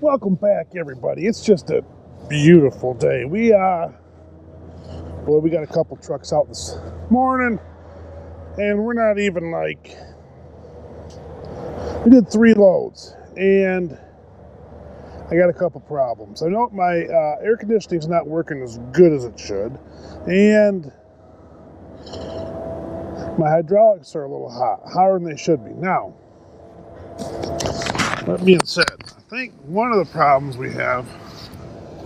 Welcome back, everybody. It's just a beautiful day. We got a couple trucks out this morning, and we're not even we did 3 loads, and I got a couple problems. I know my air conditioning's not working as good as it should, and my hydraulics are a little hot, hotter than they should be. Now, that being said, I think one of the problems we have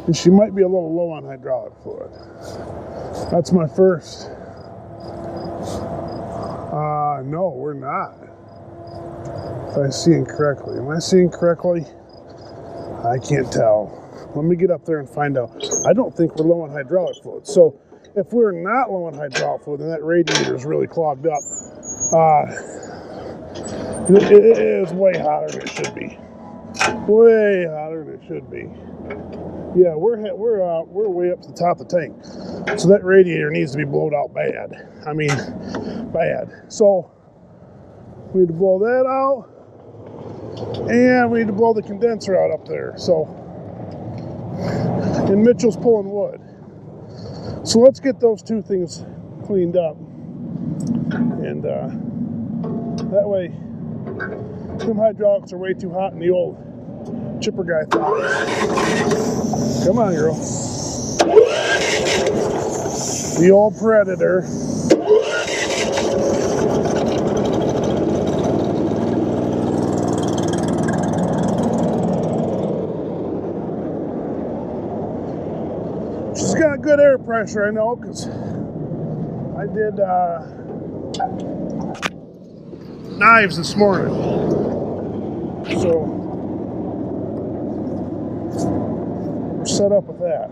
is she might be a little low on hydraulic fluid. That's my first. No, we're not. If I'm seeing correctly. Am I seeing correctly? I can't tell. Let me get up there and find out. I don't think we're low on hydraulic fluid. So if we're not low on hydraulic fluid, then that radiator is really clogged up. It is way hotter than it should be. Way hotter than it should be. Yeah, we're way up to the top of the tank. So that radiator needs to be blown out bad. I mean, bad. So we need to blow that out, and we need to blow the condenser out up there. So, and Mitchell's pulling wood. So let's get those 2 things cleaned up, and that way, some hydraulics are way too hot in the old chipper guy thought. Come on, girl. The old Predator. She's got good air pressure, I know, because I did knives this morning. So we're set up with that.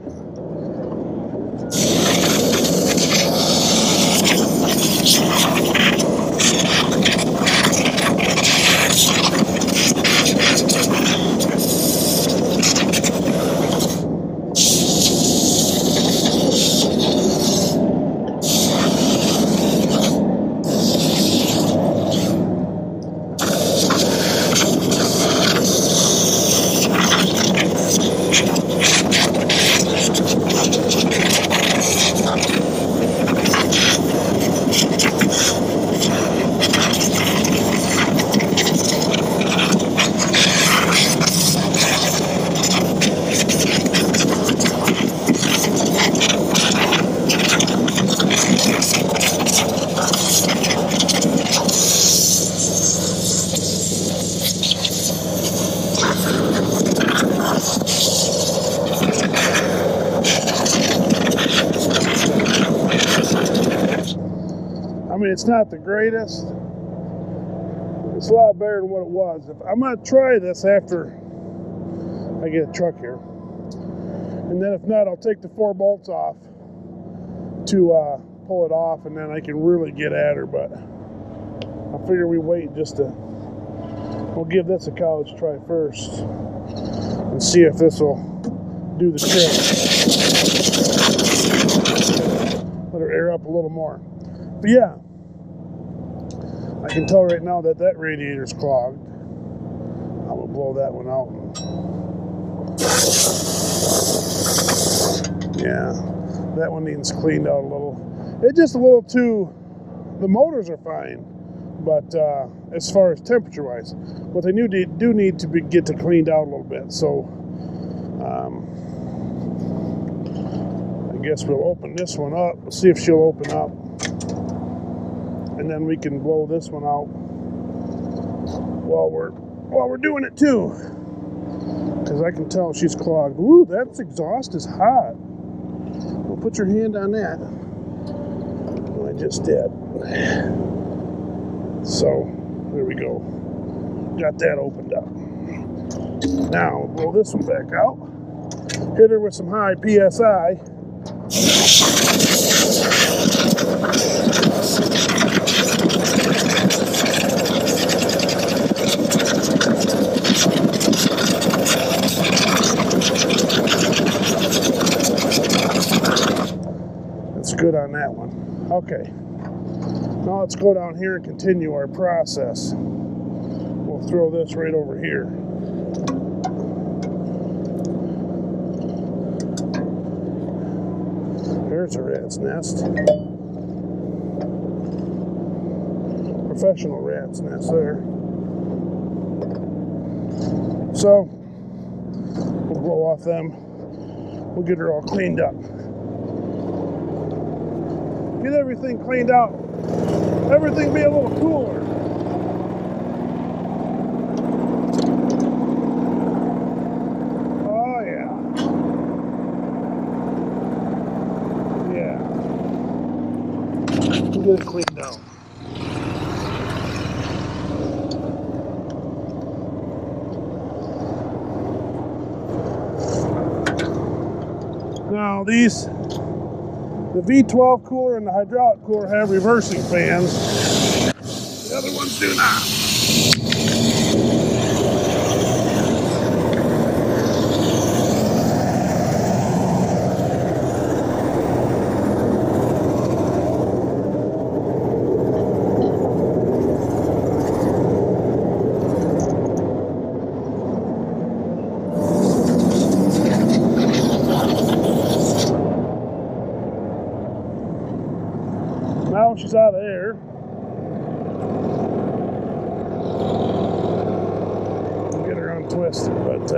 I mean, it's not the greatest. It's a lot better than what it was. I'm going to try this after I get a truck here. And then if not, I'll take the 4 bolts off to pull it off, and then I can really get at her. But I figure we wait we'll give this a college try first and see if this will do the trick. Let her air up a little more. But yeah, I can tell right now that radiator's clogged. I will blow that one out. Yeah, that one needs cleaned out a little. It's just a little too, the motors are fine, but as far as temperature-wise, what they do need to get cleaned out a little bit. So I guess we'll open this one up. We'll see if she'll open up. And then we can blow this one out while we're doing it too, because I can tell she's clogged. Ooh, that exhaust is hot. Well, put your hand on that. Well, I just did. So there we go. Got that opened up. Now we'll blow this one back out. Hit her with some high PSI. That's good on that one. Okay. Now let's go down here and continue our process. We'll throw this right over here. There's a rat's nest. Professional rat's nest there. So, we'll blow off them. We'll get her all cleaned up. Get everything cleaned out. Everything be a little cooler. Oh yeah. Yeah. We'll get it cleaned out. Now these, the V12 cooler and the hydraulic cooler have reversing fans. The other ones do not. Now she's out of there. We'll get her untwisted, but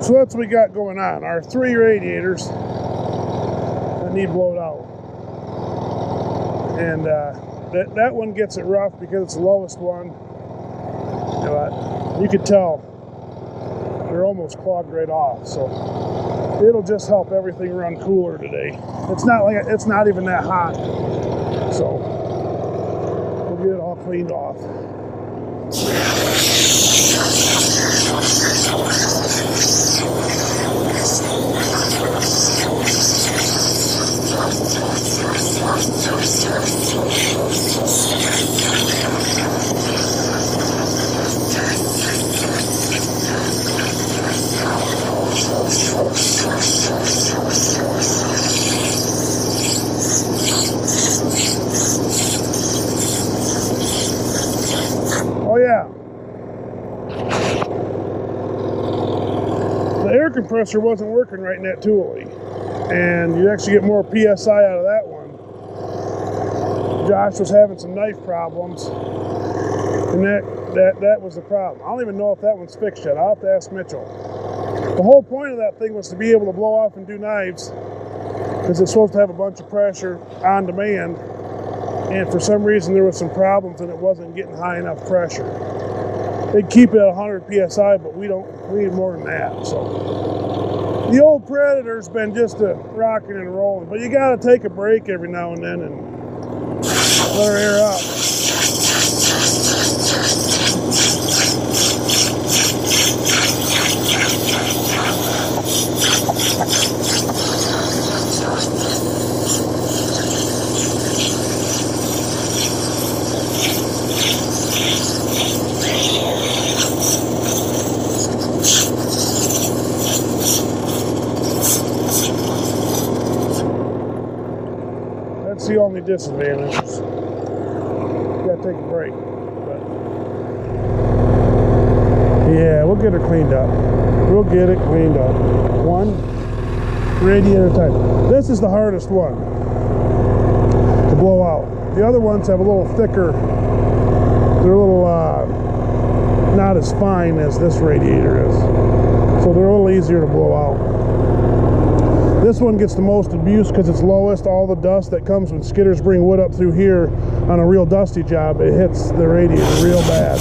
so that's what we got going on. Our 3 radiators that need blowed out. And that one gets it rough because it's the lowest one. But you could tell they're almost clogged right off, so it'll just help everything run cooler today. It's not even that hot, so we'll get it all cleaned off. Oh yeah. The air compressor wasn't working right in that Thule, and you actually get more PSI out of that one. Josh was having some knife problems, and that was the problem. I don't even know if that one's fixed yet. I'll have to ask Mitchell. The whole point of that thing was to be able to blow off and do knives, because it's supposed to have a bunch of pressure on demand, and for some reason there was some problems and it wasn't getting high enough pressure. They'd keep it at 100 PSI, but we need more than that. So the old Predator's been just a rocking and rolling, but you got to take a break every now and then and let her air out. That's the only disadvantage. You gotta take a break. But yeah, we'll get her cleaned up. We'll get it cleaned up. One radiator type. This is the hardest one to blow out. The other ones have a little thicker. They're a little not as fine as this radiator is, so they're a little easier to blow out. This one gets the most abuse because it's lowest. All the dust that comes when skidders bring wood up through here on a real dusty job, it hits the radiator real bad.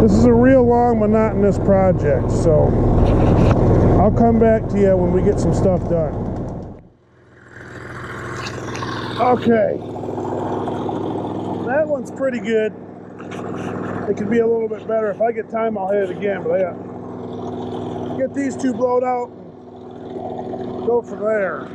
This is a real long, monotonous project, so I'll come back to you when we get some stuff done. Okay, that one's pretty good. It could be a little bit better. If I get time, I'll hit it again, but I got get these two blowed out and go from there.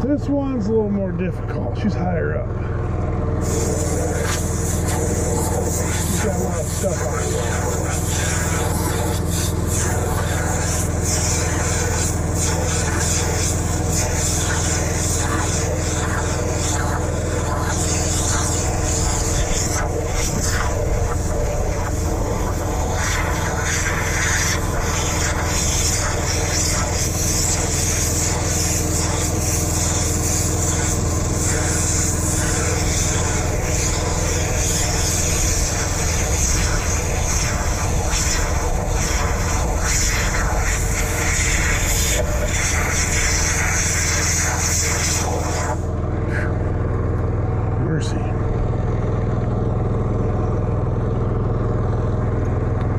This one's a little more difficult. She's higher up. She's got a lot of stuff on her.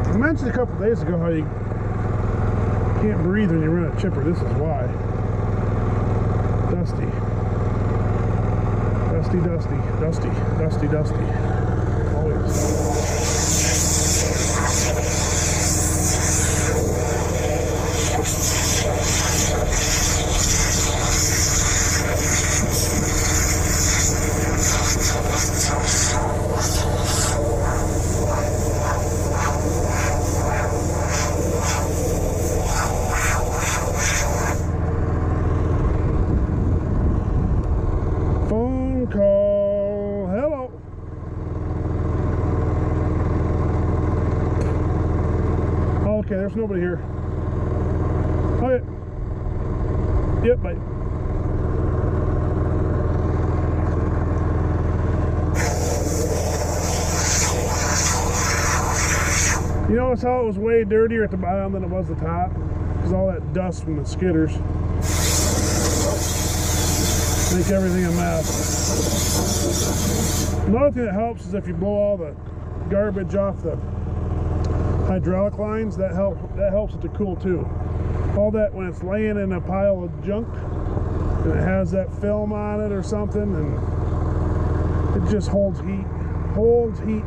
I mentioned a couple days ago how you can't breathe when you run a chipper. This is why. Dusty. Dusty, dusty, dusty, dusty, dusty. Always. Call. Hello. Oh, okay, there's nobody here. Okay. Yep, bye. You notice how it was way dirtier at the bottom than it was the top? Because all that dust from the skidders make everything a mess. Another thing that helps is if you blow all the garbage off the hydraulic lines, that helps it to cool too. All that, when it's laying in a pile of junk, and it has that film on it or something, and it just holds heat. Holds heat.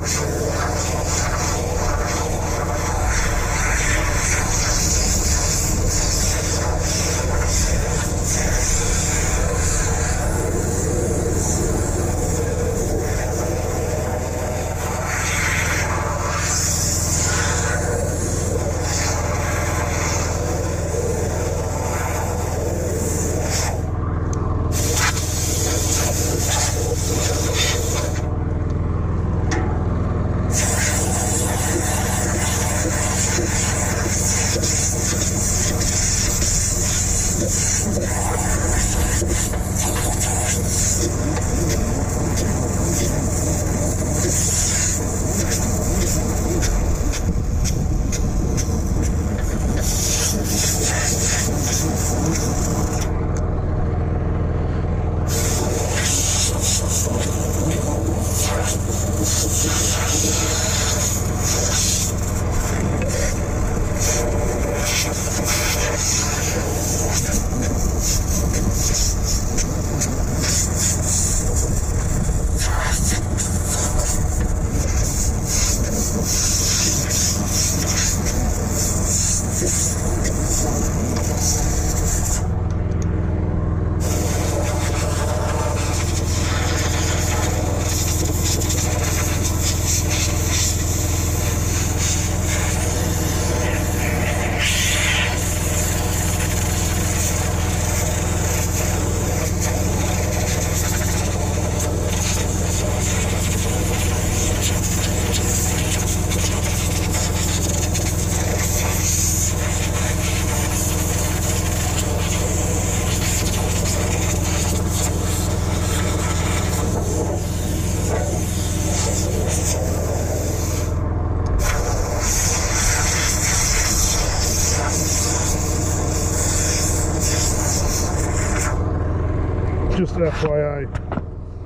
Just FYI,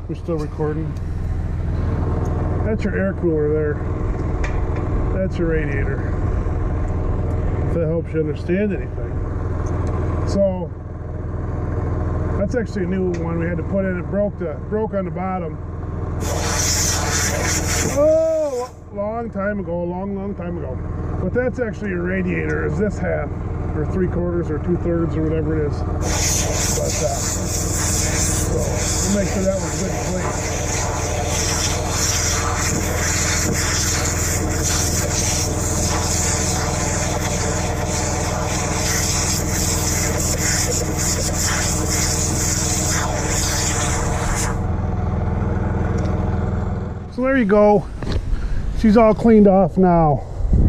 we're still recording. That's your air cooler there. That's your radiator. If that helps you understand anything. So that's actually a new one we had to put in. It broke on the bottom. Oh, long time ago, long time ago. But that's actually your radiator. Is this half, or 3/4, or 2/3, or whatever it is. But so we'll make sure that one's good and clean. So there you go. She's all cleaned off now.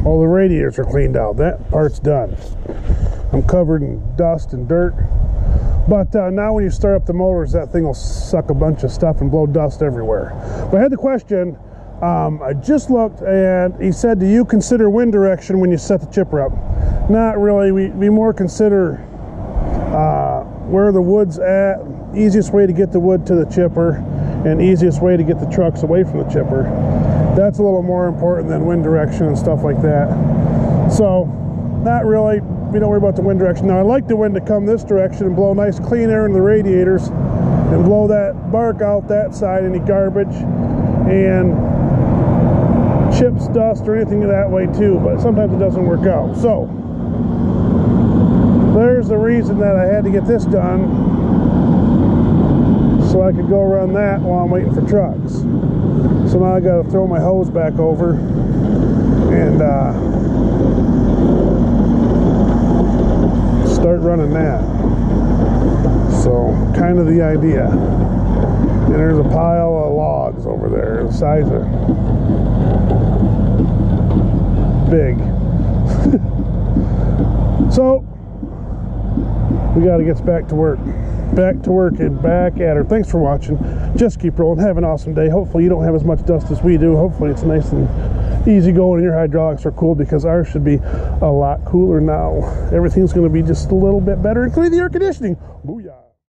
All the radiators are cleaned out. That part's done. I'm covered in dust and dirt. But now when you start up the motors, that thing will suck a bunch of stuff and blow dust everywhere. But I had the question, I just looked, and he said, do you consider wind direction when you set the chipper up? Not really. We more consider where the wood's at, easiest way to get the wood to the chipper, and easiest way to get the trucks away from the chipper. That's a little more important than wind direction and stuff like that. So, not really. We don't worry about the wind direction. Now, I like the wind to come this direction and blow nice clean air in the radiators and blow that bark out that side, any garbage and chips, dust, or anything that way too, but sometimes it doesn't work out. So there's the reason that I had to get this done, so I could go run that while I'm waiting for trucks. So now I got to throw my hose back over and start running that. So kind of the idea. And there's a pile of logs over there, the size of big. So we got to get back to work. Back to work and back at her. Thanks for watching. Just keep rolling. Have an awesome day. Hopefully you don't have as much dust as we do. Hopefully it's nice and easy going and your hydraulics are cool, because ours should be a lot cooler now. Everything's going to be just a little bit better, including the air conditioning. Booyah.